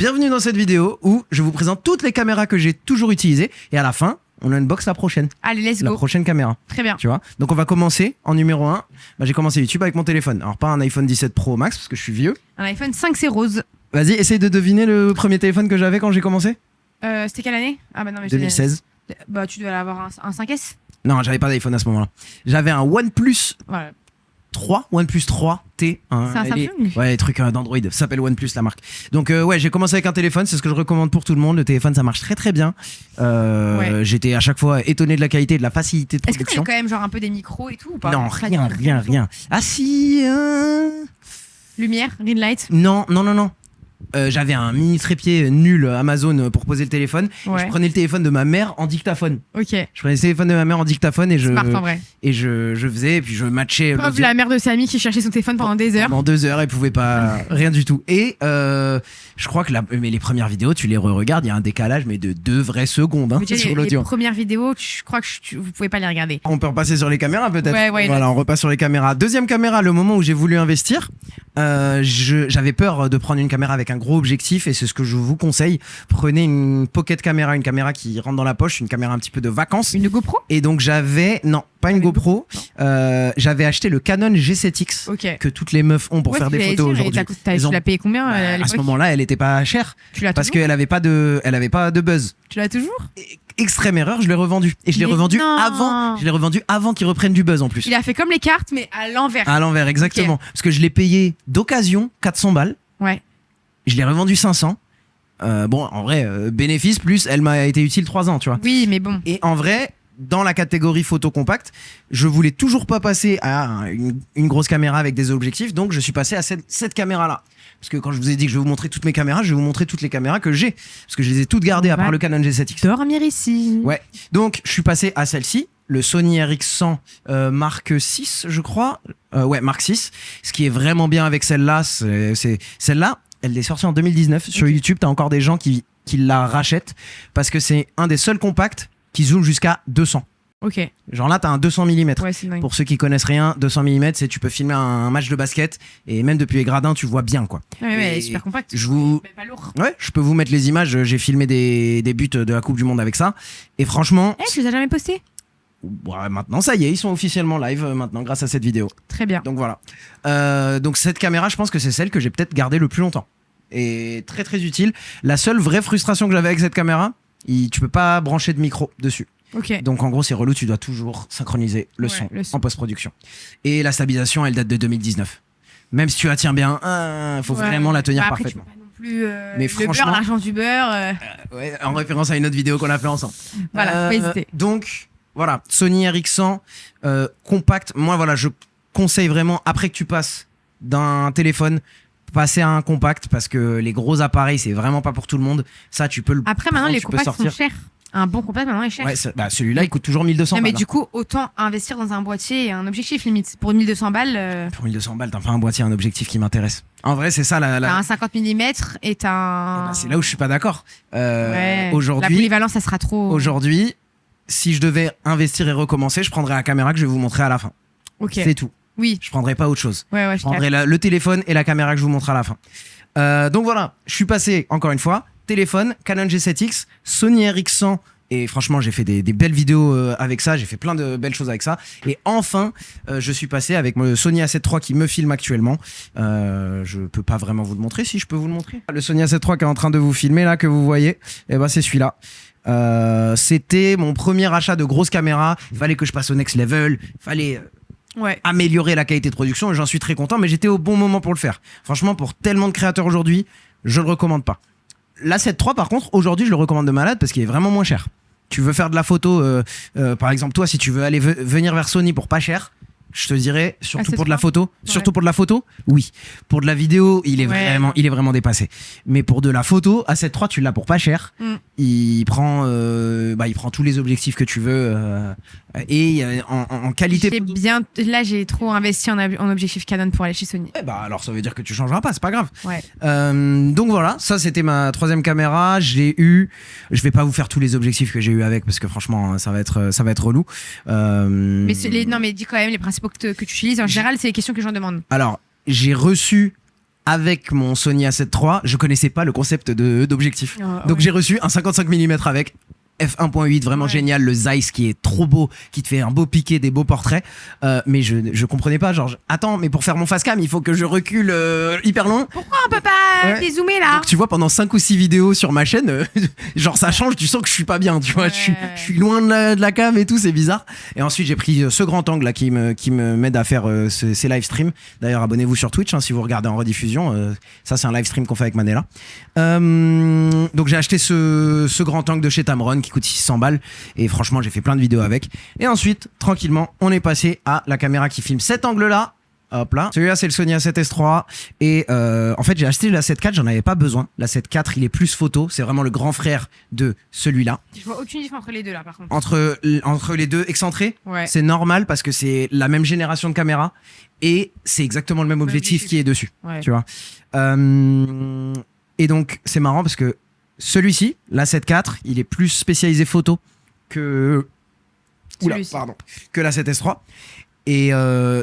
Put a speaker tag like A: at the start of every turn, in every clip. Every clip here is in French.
A: Bienvenue dans cette vidéo où je vous présente toutes les caméras que j'ai toujours utilisées et à la fin, on unbox la prochaine.
B: Allez, let's
A: La
B: go.
A: prochaine caméra.
B: Très bien.
A: Tu vois. Donc on va commencer en numéro 1. Bah, j'ai commencé YouTube avec mon téléphone. Alors pas un iPhone 17 Pro Max parce que je suis vieux.
B: Un iPhone 5C rose.
A: Vas-y, essaye de deviner le premier téléphone que j'avais quand j'ai commencé.
B: C'était quelle année? Ah bah non, mais
A: 2016.
B: Bah tu dois avoir un 5S.
A: Non, j'avais pas d'iPhone à ce moment-là. J'avais un OnePlus
B: Voilà.
A: 3, OnePlus 3 T.
B: C'est un Samsung.
A: Ouais, les trucs d'Android. Ça s'appelle OnePlus la marque. Donc ouais, j'ai commencé avec un téléphone. C'est ce que je recommande pour tout le monde. Le téléphone, ça marche très très bien.
B: Ouais.
A: J'étais à chaque fois étonné de la qualité et de la facilité de
B: Est-ce que t'avais
A: production.
B: quand même genre un peu des micros et tout ou pas?
A: Non,
B: Pas
A: rien,
B: du tout.
A: rien. Ah si.
B: Lumière, green light.
A: Non. J'avais un mini trépied nul Amazon pour poser le téléphone. Et
B: Ouais.
A: je prenais le téléphone de ma mère en dictaphone.
B: Ok.
A: Je prenais le téléphone de ma mère en dictaphone et
B: Smart en vrai.
A: je faisais et puis je matchais
B: Pauvre la mère de Samy qui cherchait son téléphone pendant des heures.
A: pendant 2 heures. Elle pouvait pas rien du tout. Et je crois que mais les premières vidéos, tu les re-regardes, il y a un décalage mais de 2 vraies secondes
B: Mais tu sais,
A: sur
B: les
A: l'audio.
B: premières vidéos, je crois que vous pouvez pas les regarder.
A: On peut repasser sur les caméras peut-être.
B: Ouais,
A: Voilà, on repasse sur les caméras. Deuxième caméra, le moment où j'ai voulu investir, j'avais peur de prendre une caméra avec un gros objectif et c'est ce que je vous conseille. Prenez une pocket caméra, une caméra qui rentre dans la poche, une caméra un petit peu de vacances.
B: Une GoPro?
A: Et donc j'avais, non, pas une GoPro, j'avais acheté le Canon G7X
B: Ok.
A: que toutes les meufs ont pour
B: Ouais,
A: faire
B: tu
A: des
B: l'avais
A: photos
B: dit, mais
A: aujourd'hui.
B: tu
A: Ils ont-
B: l'as payé combien
A: Bah,
B: à
A: à ce
B: l'époque?
A: moment-là, elle était pas chère
B: Tu l'as
A: parce
B: toujours?
A: qu'elle avait pas de buzz.
B: Tu l'as toujours?
A: Extrême erreur, je l'ai revendu et je l'ai
B: Mais
A: revendu
B: non.
A: avant qu'ils reprennent du buzz en plus.
B: Il a fait comme les cartes, mais à l'envers.
A: À l'envers, exactement. Parce que je l'ai payé d'occasion 400 balles.
B: Ouais.
A: Je l'ai revendu 500. Bon, en vrai, bénéfice plus, elle m'a été utile 3 ans, tu vois.
B: Oui, mais bon.
A: Et en vrai, dans la catégorie photo compacte, je voulais toujours pas passer à une grosse caméra avec des objectifs, donc je suis passé à cette caméra-là. Parce que quand je vous ai dit que je vais vous montrer toutes mes caméras, je vais vous montrer toutes les caméras que j'ai. Parce que je les ai toutes gardées à part le Canon G7X.
B: Dormir ici.
A: Ouais. Donc, je suis passé à celle-ci, le Sony RX100 Mark 6, je crois. Ouais, Mark 6. Ce qui est vraiment bien avec celle-là, c'est celle-là, elle est sortie en 2019. Sur YouTube, t'as encore des gens qui la rachètent parce que c'est un des seuls compacts qui zoome jusqu'à 200.
B: Ok.
A: Genre là, t'as un 200 mm.
B: Ouais, c'est dingue.
A: Pour ceux qui connaissent rien, 200 mm, c'est tu peux filmer un match de basket et même depuis les gradins, tu vois bien quoi.
B: Ouais, elle est
A: Et
B: super compacte.
A: je vous-
B: Mais pas lourd.
A: Ouais, je peux vous mettre les images. J'ai filmé des buts de la Coupe du Monde avec ça. Et franchement,
B: Tu les as jamais postés?
A: ouais, maintenant ça y est, ils sont officiellement live maintenant grâce à cette vidéo.
B: Très bien.
A: Donc voilà. Donc cette caméra, je pense que c'est celle que j'ai peut-être gardée le plus longtemps. Et très très utile. La seule vraie frustration que j'avais avec cette caméra, tu peux pas brancher de micro dessus.
B: Ok.
A: Donc en gros c'est relou, tu dois toujours synchroniser le
B: Ouais,
A: son
B: le son.
A: en post-production. Et la stabilisation, elle date de 2019. Même si tu la tiens bien, faut
B: Ouais.
A: vraiment la tenir
B: Bah, après,
A: parfaitement.
B: Tu peux pas non plus.
A: Mais
B: le
A: franchement-
B: beurre, l'argent du beurre.
A: Ouais, en référence à une autre vidéo qu'on a fait ensemble.
B: Voilà, faut pas hésiter.
A: Donc voilà, Sony RX100 compact. Moi voilà, je conseille vraiment après que tu passes d'un téléphone passer à un compact parce que les gros appareils c'est vraiment pas pour tout le monde. Ça tu peux le
B: Après, maintenant,
A: prendre,
B: les
A: tu peux
B: compacts sont
A: sortir.
B: chers. Un bon compact, maintenant, est cher.
A: Ouais, celui-là il coûte toujours 1200
B: Non, mais
A: balles.
B: du coup, autant investir dans un boîtier et un objectif limite. Pour 1200 balles,
A: Pour 1200 balles, t'as pas un boîtier, un objectif qui m'intéresse. En vrai, c'est ça la.
B: t'as un 50 mm et t'as un.
A: C'est là où je suis pas d'accord.
B: Ouais. La
A: Aujourd'hui,
B: polyvalence, ça sera trop.
A: aujourd'hui, si je devais investir et recommencer, je prendrais la caméra que je vais vous montrer à la fin.
B: Ok.
A: C'est tout.
B: Oui.
A: Je prendrais pas autre chose.
B: Ouais,
A: Je prendrais le téléphone et la caméra que je vous montre à la fin. Donc voilà, je suis passé, encore une fois, téléphone, Canon G7X, Sony RX100, et franchement, j'ai fait des belles vidéos avec ça, j'ai fait plein de belles choses avec ça. Et enfin, je suis passé avec le Sony A7 III qui me filme actuellement. Je peux pas vraiment vous le montrer, si je peux vous le montrer. Le Sony A7 III qui est en train de vous filmer, là, que vous voyez, et ben c'est celui-là. C'était mon premier achat de grosse caméra. Il fallait que je passe au next level, il fallait
B: Ouais.
A: améliorer la qualité de production et j'en suis très content, mais j'étais au bon moment pour le faire. Franchement, pour tellement de créateurs aujourd'hui, je le recommande pas. L'A7 III par contre, aujourd'hui je le recommande de malade parce qu'il est vraiment moins cher. Tu veux faire de la photo, par exemple toi si tu veux aller venir vers Sony pour pas cher, je te dirais, surtout
B: A7
A: pour de la
B: III.
A: photo, surtout pour de la photo, oui. Pour de la vidéo, il est vraiment dépassé. Mais pour de la photo, A7 III, tu l'as pour pas cher.
B: Mm.
A: Il prend tous les objectifs que tu veux et en qualité.
B: Là, j'ai trop investi en objectif Canon pour aller chez Sony.
A: Eh bah alors ça veut dire que tu changeras pas, c'est pas grave.
B: Ouais.
A: Donc voilà, ça c'était ma 3e caméra. J'ai eu, je vais pas vous faire tous les objectifs que j'ai eu avec parce que franchement ça va être relou.
B: Mais non, mais dis quand même les principaux que tu utilises. En général, c'est les questions que les gens demandent.
A: Alors j'ai reçu avec mon Sony A7 III, je connaissais pas le concept d'objectif. Donc j'ai reçu un 55 mm avec f1.8, vraiment génial, le Zeiss qui est trop beau, qui te fait un beau piqué, des beaux portraits, mais je comprenais pas, genre attends, mais pour faire mon face cam il faut que je recule hyper long.
B: Pourquoi on peut pas dézoomer là?
A: Donc tu vois, pendant 5 ou 6 vidéos sur ma chaîne, genre ça change, tu sens que je suis pas bien, tu vois, je suis loin de la cam et tout, c'est bizarre. Et ensuite j'ai pris ce grand angle là qui me m'aide à faire ces live streams. D'ailleurs abonnez-vous sur Twitch si vous regardez en rediffusion, ça c'est un live stream qu'on fait avec Manela. Donc j'ai acheté ce grand angle de chez Tamron qui coûte 600 balles et franchement j'ai fait plein de vidéos avec. Et ensuite tranquillement on est passé à la caméra qui filme cet angle là. Hop là, celui-là c'est le Sony A7S III et en fait j'ai acheté la 7 IV, j'en avais pas besoin. La 7 IV il est plus photo, c'est vraiment le grand frère de celui-là.
B: Je vois aucune différence entre les deux là par contre.
A: Entre les deux excentrés, c'est normal parce que c'est la même génération de caméra et c'est exactement le même objectif qui est dessus, tu vois. Et donc c'est marrant parce que celui-ci, la 7 IV, il est plus spécialisé photo que que la 7S III. Et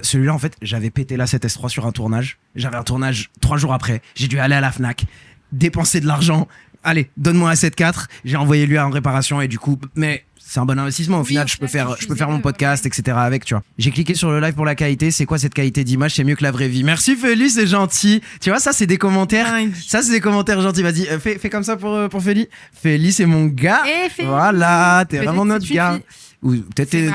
A: celui-là, en fait, j'avais pété la 7S III sur un tournage. J'avais un tournage 3 jours après. J'ai dû aller à la Fnac, dépenser de l'argent. Allez, donne-moi un 7 IV. J'ai envoyé lui en réparation et du coup, mais c'est un bon investissement. Au final, je peux faire mon podcast, etc. avec, tu vois. J'ai cliqué sur le live pour la qualité. C'est quoi cette qualité d'image? C'est mieux que la vraie vie. Merci Feli, c'est gentil. Tu vois, ça, c'est des commentaires. Ça, c'est des commentaires gentils. Vas-y, fais comme ça pour Feli. Feli, c'est mon gars. Voilà, t'es vraiment notre gars. Ou peut-être t'es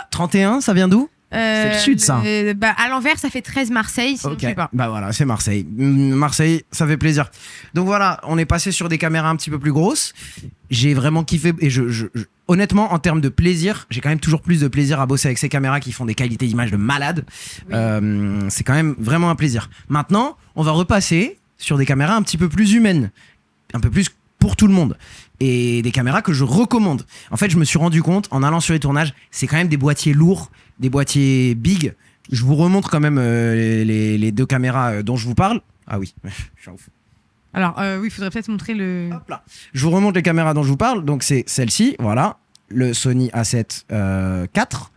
A: 31, ça vient d'où? C'est le sud, ça.
B: À l'envers, ça fait 13 Marseille. Sinon je sais pas.
A: Bah voilà, c'est Marseille. Marseille, ça fait plaisir. Donc voilà, on est passé sur des caméras un petit peu plus grosses. J'ai vraiment kiffé. Et honnêtement, en termes de plaisir, j'ai quand même toujours plus de plaisir à bosser avec ces caméras qui font des qualités d'image de malade. C'est quand même vraiment un plaisir. Maintenant, on va repasser sur des caméras un petit peu plus humaines. Un peu plus pour tout le monde. Et des caméras que je recommande. En fait, je me suis rendu compte, en allant sur les tournages, c'est quand même des boîtiers lourds, des boîtiers big. Je vous remontre quand même les deux caméras dont je vous parle. Ah oui, je suis un ouf.
B: Alors, oui, il faudrait peut-être montrer le...
A: Hop là. Je vous remonte les caméras dont je vous parle. Donc, c'est celle-ci, voilà. Le Sony A7 IV.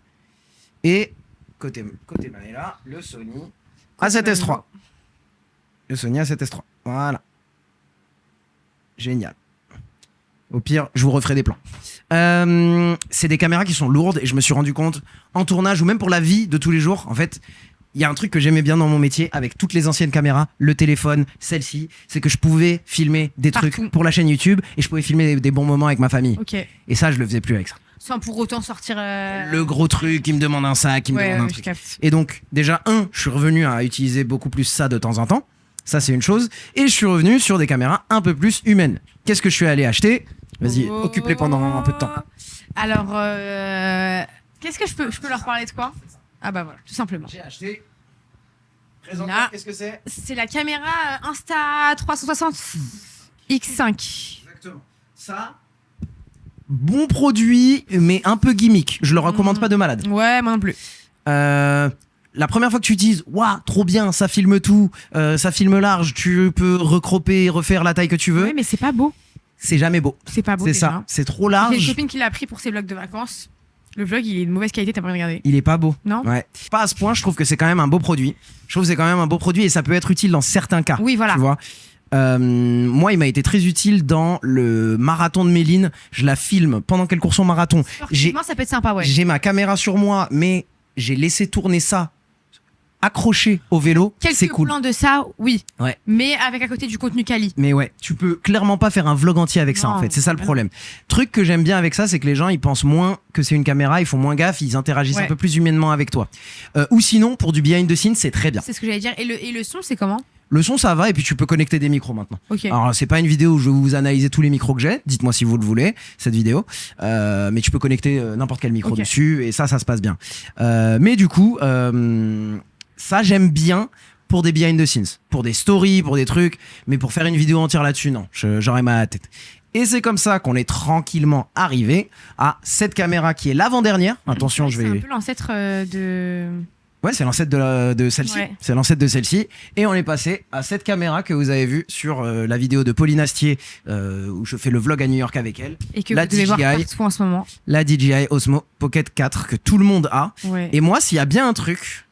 A: Et, côté Manela, le Sony A7S III. Le Sony A7S III. Voilà. Génial. Au pire, je vous referai des plans. C'est des caméras qui sont lourdes et je me suis rendu compte en tournage ou même pour la vie de tous les jours. En fait, il y a un truc que j'aimais bien dans mon métier avec toutes les anciennes caméras, le téléphone, celle-ci, c'est que je pouvais filmer des trucs pour la chaîne YouTube et je pouvais filmer des bons moments avec ma famille. Et ça, je le faisais plus avec ça.
B: Sans pour autant sortir...
A: Le gros truc, qui me demande un sac, qui me demande un truc. Et donc, déjà, je suis revenu à utiliser beaucoup plus ça de temps en temps. Ça, c'est une chose. Et je suis revenu sur des caméras un peu plus humaines. Qu'est-ce que je suis allé acheter? Vas-y, occupe-les pendant un peu de temps.
B: Alors, qu'est-ce que je peux leur parler de quoi? Ah bah voilà, tout simplement.
A: J'ai acheté. Présente-moi, qu'est-ce que c'est?
B: C'est la caméra Insta360 X5.
A: Exactement. Ça, bon produit, mais un peu gimmick. Je le recommande pas de malade.
B: Ouais, moi non plus.
A: La première fois que tu utilises, waouh, trop bien, ça filme tout, ça filme large, tu peux recroper, refaire la taille que tu veux.
B: Oui, mais c'est pas beau.
A: C'est jamais beau.
B: C'est pas beau.
A: C'est ça, c'est trop large.
B: J'ai une copine qui l'a pris pour ses vlogs de vacances. Le vlog, il est de mauvaise qualité, t'as pas regardé.
A: Il est pas beau.
B: Non.
A: Ouais. Pas à ce point, je trouve que c'est quand même un beau produit. Je trouve que c'est quand même un beau produit et ça peut être utile dans certains cas.
B: Oui, voilà.
A: Tu vois. Moi, il m'a été très utile dans le marathon de Méline. Je la filme pendant qu'elle court son marathon.
B: Sportivement, ça peut être sympa, ouais.
A: J'ai ma caméra sur moi, mais j'ai laissé tourner ça accroché au vélo, c'est cool.
B: Quelques plans de ça, oui.
A: Ouais.
B: Mais avec à côté du contenu quali.
A: Mais ouais, tu peux clairement pas faire un vlog entier avec ça en fait. C'est ça le problème. Truc que j'aime bien avec ça, c'est que les gens ils pensent moins que c'est une caméra, ils font moins gaffe, ils interagissent un peu plus humainement avec toi. Ou sinon, pour du behind the scenes, c'est très bien.
B: C'est ce que j'allais dire. Et le son, c'est comment?
A: Le son, ça va, et puis tu peux connecter des micros maintenant.
B: Okay.
A: Alors, c'est pas une vidéo où je vais vous analyser tous les micros que j'ai. Dites-moi si vous le voulez, cette vidéo. Mais tu peux connecter n'importe quel micro dessus, et ça se passe bien. Mais du coup, ça, j'aime bien pour des behind the scenes, pour des stories, pour des trucs. Mais pour faire une vidéo entière là-dessus, non, j'aurais mal à la tête. Et c'est comme ça qu'on est tranquillement arrivé à cette caméra qui est l'avant-dernière. Attention, je vais...
B: C'est un peu l'ancêtre de...
A: Ouais, c'est l'ancêtre de celle-ci. Ouais. C'est l'ancêtre de celle-ci. Et on est passé à cette caméra que vous avez vue sur la vidéo de Pauline Astier où je fais le vlog à New York avec elle.
B: Et que vous devez voir partout en ce moment.
A: La DJI Osmo Pocket 4 que tout le monde a. Et moi, s'il y a bien un truc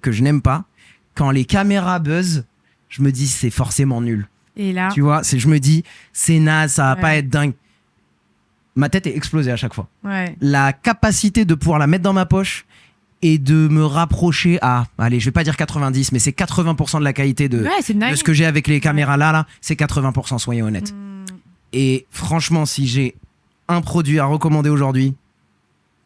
A: que je n'aime pas, quand les caméras buzzent, je me dis c'est forcément nul.
B: Et là,
A: Tu vois, je me dis c'est naze, ça va
B: Ouais.
A: pas être dingue. Ma tête est explosée à chaque fois.
B: ouais.
A: La capacité de pouvoir la mettre dans ma poche et de me rapprocher à, allez, je vais pas dire 90, mais c'est 80% de la qualité
B: Ouais, c'est
A: de
B: dingue.
A: ce que j'ai avec les caméras là, c'est 80%, soyez honnêtes.
B: Hmm.
A: Et franchement, si j'ai un produit à recommander aujourd'hui,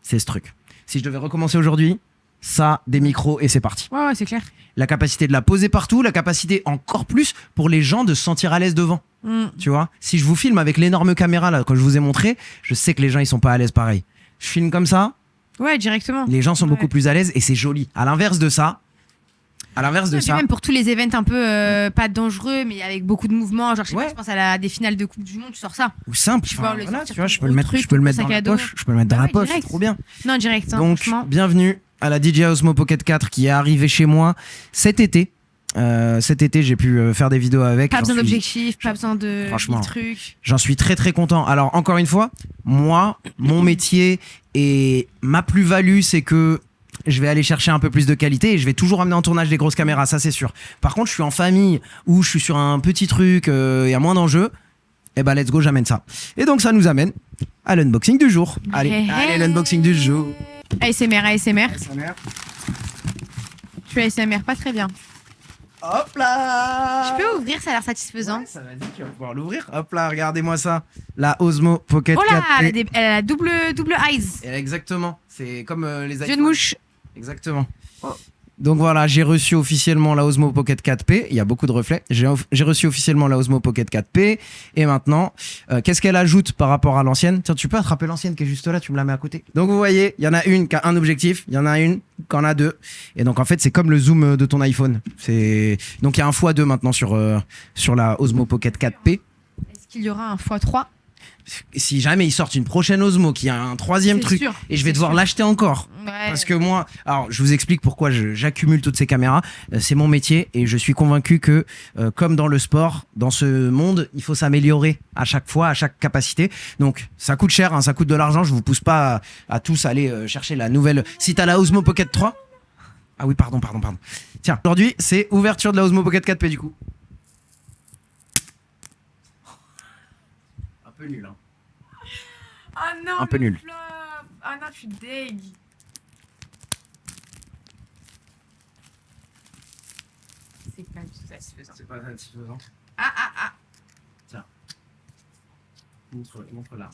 A: c'est ce truc. Si je devais recommencer aujourd'hui, ça, des micros et c'est parti.
B: Ouais, c'est clair.
A: La capacité de la poser partout, la capacité encore plus pour les gens de se sentir à l'aise devant.
B: Hmm.
A: Tu vois, si je vous filme avec l'énorme caméra là, que je vous ai montré, je sais que les gens ils sont pas à l'aise pareil. Je filme comme ça,
B: Ouais, directement.
A: les gens sont
B: Ouais.
A: beaucoup plus à l'aise et c'est joli. À l'inverse de ça,
B: Ouais, puis même pour tous les events un peu pas dangereux, mais avec beaucoup de mouvements, genre je sais
A: Ouais.
B: pas, je pense à des finales de Coupe du Monde, tu sors ça.
A: ou simple,
B: Tu
A: enfin,
B: vois, le
A: voilà,
B: sortir
A: tu vois,
B: ton
A: je peux le
B: gros
A: mettre,
B: truc,
A: je peux le
B: ton
A: mettre
B: sac
A: dans la
B: à dos.
A: poche, je peux le mettre dans
B: Bah
A: la
B: ouais,
A: poche, c'est
B: direct.
A: trop bien.
B: Non, direct, hein,
A: Donc,
B: franchement.
A: bienvenue à la DJI Osmo Pocket 4 qui est arrivée chez moi cet été. Cet été, j'ai pu faire des vidéos avec.
B: Pas
A: J'en
B: besoin
A: suis-
B: d'objectifs, pas besoin de
A: Franchement.
B: 1000 trucs.
A: J'en suis très très content. Alors encore une fois, moi, mon métier et ma plus-value, c'est que je vais aller chercher un peu plus de qualité et je vais toujours amener en tournage des grosses caméras, ça c'est sûr. Par contre, je suis en famille ou je suis sur un petit truc, il y a moins d'enjeux. Et bah let's go, j'amène ça. Et donc ça nous amène à l'unboxing du jour. Allez, l'unboxing du jour.
B: ASMR, ASMR. Je suis ASMR, pas très bien.
A: Hop là.
B: Je peux ouvrir, ça a l'air satisfaisant.
A: Ouais, ça va dire, tu vas pouvoir l'ouvrir. Hop là, regardez-moi ça. La Osmo Pocket
B: Oh là,
A: 4.
B: elle a double eyes.
A: Exactement. C'est comme les
B: Yeux de
A: iPhones.
B: mouche.
A: Exactement. Donc voilà, j'ai reçu officiellement la Osmo Pocket 4P. Il y a beaucoup de reflets. J'ai reçu officiellement la Osmo Pocket 4P. Et maintenant, qu'est-ce qu'elle ajoute par rapport à l'ancienne? Tiens, tu peux attraper l'ancienne qui est juste là, tu me la mets à côté. Donc vous voyez, il y en a une qui a un objectif, il y en a une qui en a deux. Et donc en fait, c'est comme le zoom de ton iPhone. Donc il y a un x2 maintenant sur la Osmo Pocket 4P.
B: Est-ce qu'il y aura un x3?
A: Si jamais ils sortent une prochaine Osmo qui a un troisième
B: C'est
A: truc,
B: sûr,
A: et je vais
B: c'est
A: devoir
B: sûr.
A: l'acheter encore.
B: Ouais.
A: Parce que moi, alors je vous explique pourquoi j'accumule toutes ces caméras. C'est mon métier et je suis convaincu que, comme dans le sport, dans ce monde, il faut s'améliorer à chaque fois, à chaque capacité. Donc ça coûte cher, hein, ça coûte de l'argent. Je vous pousse pas à tous aller chercher la nouvelle. Si t'as la Osmo Pocket 3. Ah oui, pardon. Tiens, aujourd'hui, c'est ouverture de la Osmo Pocket 4P du coup. Un peu nul, hein.
B: Ah non,
A: Un peu
B: le
A: nul.
B: flop. Ah non, je suis deg. C'est pas du tout satisfaisant.
A: C'est pas satisfaisant.
B: Ah.
A: Montre-la.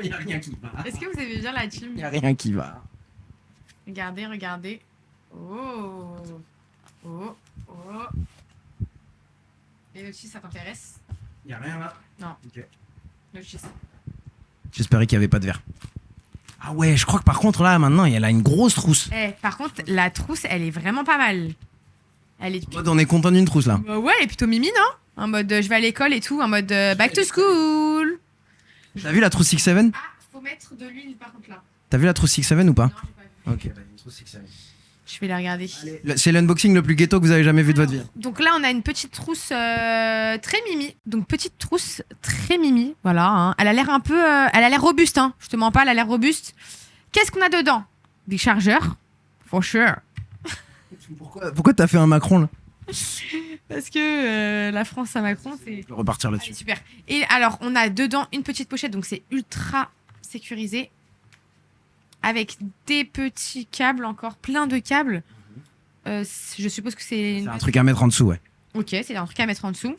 A: Il n'y a rien qui va.
B: Est-ce que vous avez bien la team?
A: Il n'y a rien qui va.
B: Regardez. Oh. Les notices, ça t'intéresse?
A: Il n'y a rien là.
B: Non.
A: Ok.
B: Notices.
A: J'espérais qu'il n'y avait pas de verre. Ah ouais, je crois que par contre là, maintenant, elle a une grosse trousse.
B: Par contre, la trousse, elle est vraiment pas mal. Elle est...
A: En mode, on est content d'une trousse là.
B: Bah ouais, elle est plutôt mimi, non? En mode je vais à l'école et tout, en mode back to school.
A: T'as vu la trousse 6-7?
B: Ah, faut mettre de l'huile par contre là.
A: T'as vu la trousse 6-7 ou pas?
B: Non, j'ai pas vu.
A: Ok, bah, une trousse 6-7.
B: Je vais la regarder.
A: C'est l'unboxing le plus ghetto que vous avez jamais vu de votre vie.
B: Donc là, on a une petite trousse très mimi. Donc petite trousse très mimi, voilà. Hein. Elle a l'air un peu, elle a l'air robuste, hein. Je te mens pas, elle a l'air robuste. Qu'est-ce qu'on a dedans? Des chargeurs, for sure.
A: Pourquoi t'as fait un Macron là?
B: Parce que la France à Macron, c'est...
A: Je vais repartir
B: Allez,
A: là-dessus.
B: super. Et alors, on a dedans une petite pochette, donc c'est ultra sécurisé. Avec des petits câbles encore, plein de câbles. Je suppose que c'est...
A: C'est un truc à mettre en dessous, ouais.
B: Ok, c'est un truc à mettre en dessous.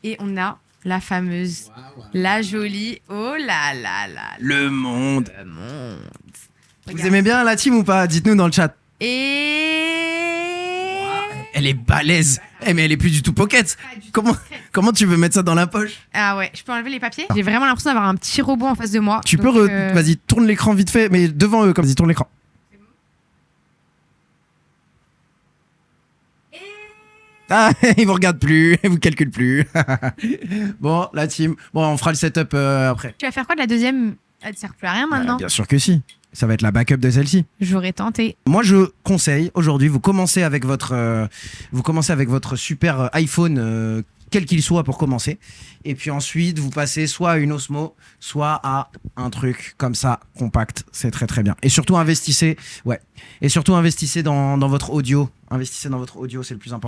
B: Et on a la fameuse, la jolie... Oh là là là.
A: Le monde.
B: Le monde.
A: Vous
B: Regarde.
A: aimez bien la team ou pas? Dites-nous dans le chat.
B: Et...
A: Elle est balèze. Eh mais elle est plus du tout pocket.
B: Pas du tout.
A: Comment tu veux mettre ça dans la poche?
B: Ah ouais, je peux enlever les papiers? J'ai vraiment l'impression d'avoir un petit robot en face de moi.
A: Tu
B: Donc,
A: peux... Vas-y, tourne l'écran vite fait, mais devant eux, comme vas-y, tourne l'écran. Ah, ils vous regardent plus, ils vous calculent plus. Bon, la team. Bon, on fera le setup après.
B: Tu vas faire quoi de la deuxième? Elle ne sert plus à rien maintenant.
A: Bien sûr que si. Ça va être la backup de celle-ci.
B: J'aurais tenté.
A: Moi, je conseille aujourd'hui, vous commencez avec votre super iPhone, quel qu'il soit pour commencer. Et puis ensuite, vous passez soit à une Osmo, soit à un truc comme ça, compact. C'est très très bien. Et surtout, investissez dans votre audio. Investissez dans votre audio, c'est le plus important.